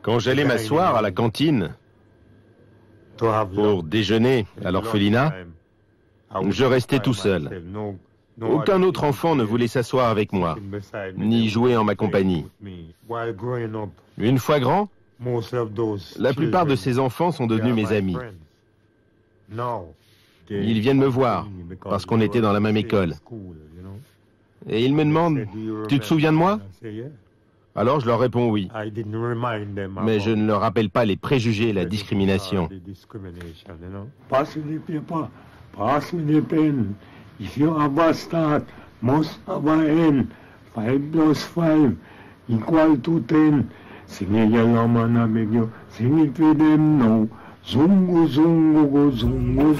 Quand j'allais m'asseoir à la cantine pour déjeuner à l'orphelinat, je restais tout seul. Aucun autre enfant ne voulait s'asseoir avec moi, ni jouer en ma compagnie. Une fois grand, la plupart de ces enfants sont devenus mes amis. Ils viennent me voir, parce qu'on était dans la même école. Et ils me demandent, « Tu te souviens de moi ?» Alors je leur réponds oui. Mais je ne leur rappelle pas les préjugés et la discrimination. Pass me the paper, pass me the pen. If you have a start, must have an end. 5 plus 5 equal to 10. Sing it, yellow man, I beg you. Sing it for them now. Zungo, zungo, go, zungo,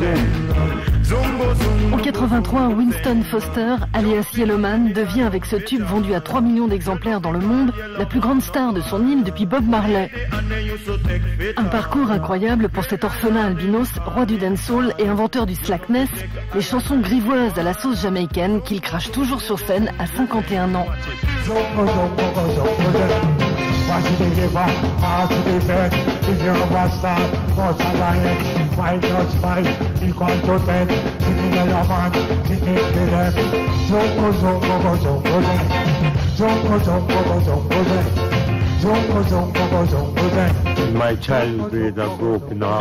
En 83, Winston Foster, alias Yellowman, devient avec ce tube vendu à 3 millions d'exemplaires dans le monde, la plus grande star de son île depuis Bob Marley. Un parcours incroyable pour cet orphelin albinos, roi du dancehall et inventeur du slackness, les chansons grivoises à la sauce jamaïcaine qu'il crache toujours sur scène à 51 ans.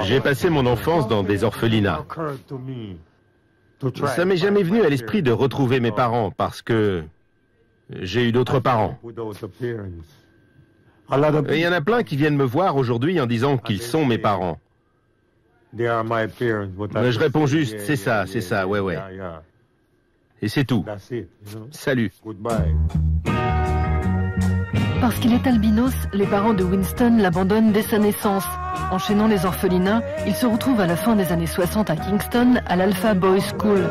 J'ai passé mon enfance dans des orphelinats. Ça m'est jamais venu à l'esprit de retrouver mes parents parce que j'ai eu d'autres parents. Et il y en a plein qui viennent me voir aujourd'hui en disant qu'ils sont mes parents. Mais je réponds juste, c'est ça, ouais. Et c'est tout. Salut. Parce qu'il est albinos, les parents de Winston l'abandonnent dès sa naissance. Enchaînant les orphelinats, il se retrouve à la fin des années 60 à Kingston, à l'Alpha Boys School.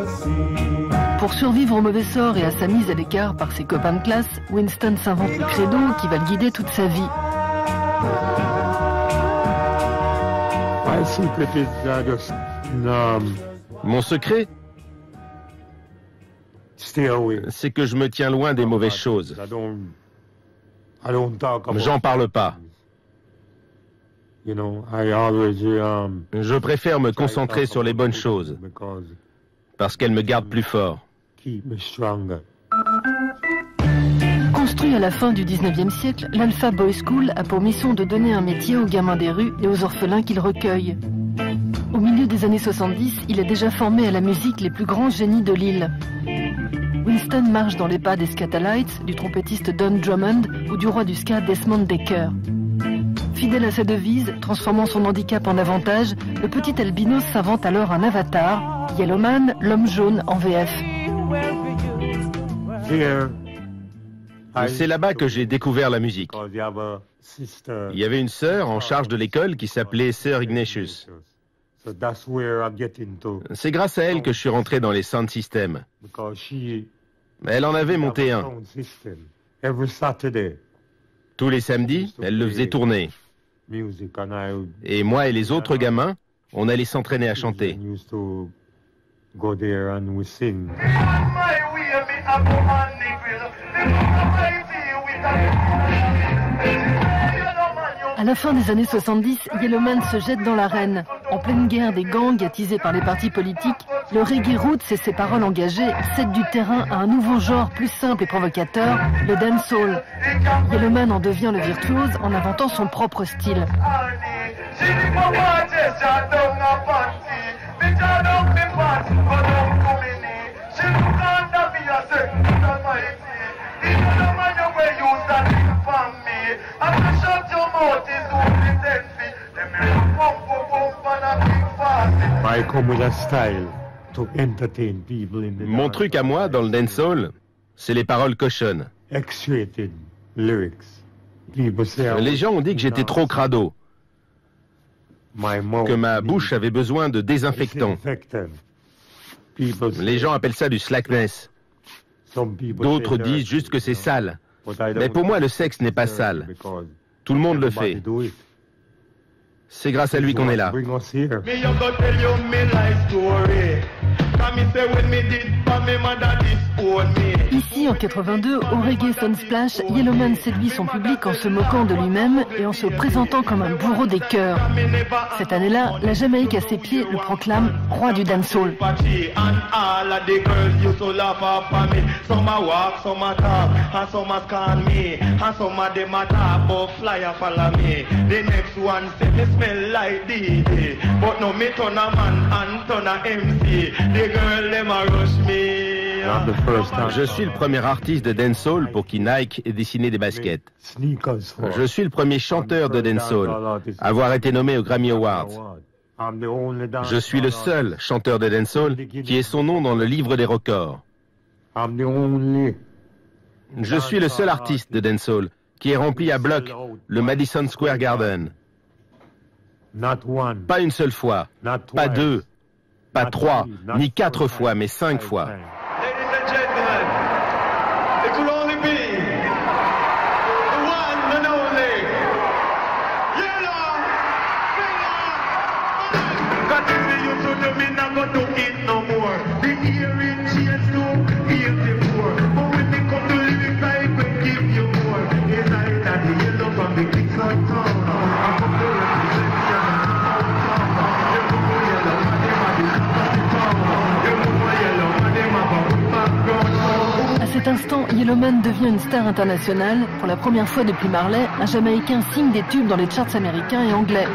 Pour survivre au mauvais sort et à sa mise à l'écart par ses copains de classe, Winston s'invente le credo qui va le guider toute sa vie. Mon secret, c'est que je me tiens loin des mauvaises choses. J'en parle pas. Je préfère me concentrer sur les bonnes choses, parce qu'elles me gardent plus fort. Construit à la fin du 19e siècle, l'Alpha Boys School a pour mission de donner un métier aux gamins des rues et aux orphelins qu'il recueille. Au milieu des années 70, il a déjà formé à la musique les plus grands génies de l'île. Winston marche dans les pas des Skatalites, du trompettiste Don Drummond ou du roi du ska Desmond Dekker. Fidèle à sa devise, transformant son handicap en avantage, le petit albinos s'invente alors un avatar, Yellowman, l'homme jaune en VF. C'est là-bas que j'ai découvert la musique. Il y avait une sœur en charge de l'école qui s'appelait Sir Ignatius. C'est grâce à elle que je suis rentré dans les sound systems. Elle en avait monté un. Tous les samedis, elle le faisait tourner. Et moi et les autres gamins, on allait s'entraîner à chanter. À la fin des années 70, Yellowman se jette dans l'arène. En pleine guerre des gangs attisés par les partis politiques, le reggae roots et ses paroles engagées cèdent du terrain à un nouveau genre plus simple et provocateur, le dancehall. Yellowman en devient le virtuose en inventant son propre style. Mon truc à moi dans le dancehall, c'est les paroles cochonnes. Les gens ont dit que j'étais trop crado, que ma bouche avait besoin de désinfectant. Les gens appellent ça du slackness. D'autres disent juste que c'est sale. Mais pour moi, le sexe n'est pas sale. Tout le monde le fait. C'est grâce à lui qu'on est là. Ici, en 82, au Reggae Sunsplash, Yellowman séduit son public en se moquant de lui-même et en se présentant comme un bourreau des cœurs. Cette année-là, la Jamaïque à ses pieds le proclame roi du dancehall. Je suis le premier artiste de dancehall pour qui Nike ait dessiné des baskets. Je suis le premier chanteur de dancehall à avoir été nommé aux Grammy Awards. Je suis le seul chanteur de dancehall qui ait son nom dans le livre des records. Je suis le seul artiste de dancehall qui ait rempli à bloc le Madison Square Garden. Pas une seule fois, pas deux, pas trois, ni 4 fois, mais 5 fois. À cet instant, Yellowman devient une star internationale. Pour la première fois depuis Marley, un Jamaïcain signe des tubes dans les charts américains et anglais.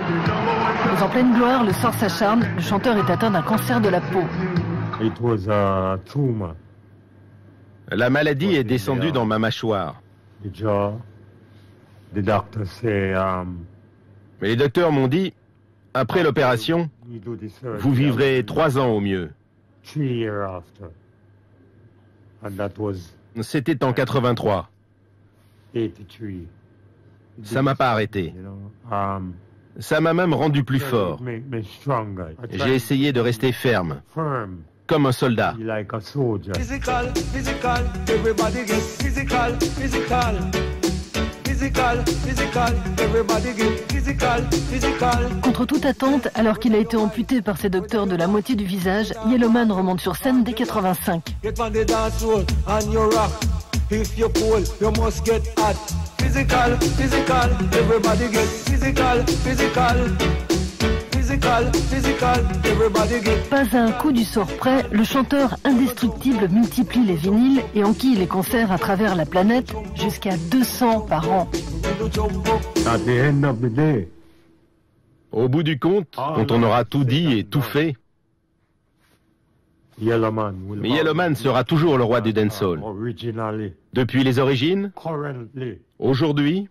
Mais en pleine gloire, le sort s'acharne. Le chanteur est atteint d'un cancer de la peau. La maladie est descendue dans ma mâchoire. Mais les docteurs m'ont dit, après l'opération, vous vivrez 3 ans au mieux. C'était en 83. Ça m'a pas arrêté. Ça m'a même rendu plus fort. J'ai essayé de rester ferme, comme un soldat. Contre toute attente, alors qu'il a été amputé par ses docteurs de la moitié du visage, Yellowman remonte sur scène dès 85. Pas à un coup du sort près, le chanteur indestructible multiplie les vinyles et enquille les concerts à travers la planète, jusqu'à 200 par an. Au bout du compte, quand on aura tout dit et tout fait, mais Yellowman sera toujours le roi du dancehall. Depuis les origines, aujourd'hui,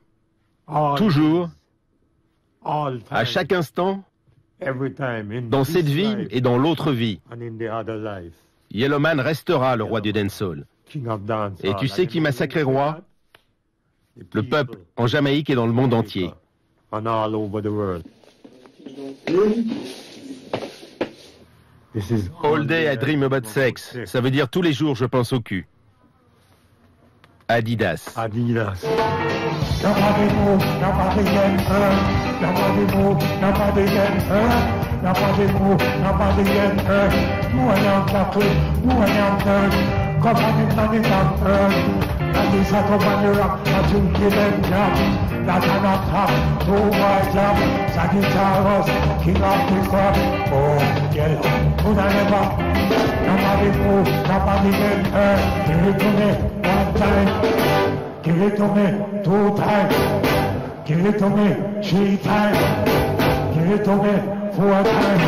toujours, à chaque instant, dans cette vie et dans l'autre vie, Yellowman restera le roi du dancehall. Et tu sais qui m'a sacré roi? Le peuple en Jamaïque et dans le monde entier. All day I dream about sex. Ça veut dire tous les jours je pense au cul. Adidas. Adidas. Nobody move, nobody get hurt. Nobody move, nobody get hurt. Nobody move, nobody get hurt. More young chocolate, more young dirt. Come on in, man, it's on earth. And this a come on the rock, a junkie them jam. That an up top, too much jam. Sagittarius, king of the crop. Oh, yellow, could I never? Nobody move, nobody get hurt. Give it to me, one time. Give it to me, 2 times. Give it to me, 3 times. Give it to me, 4 times.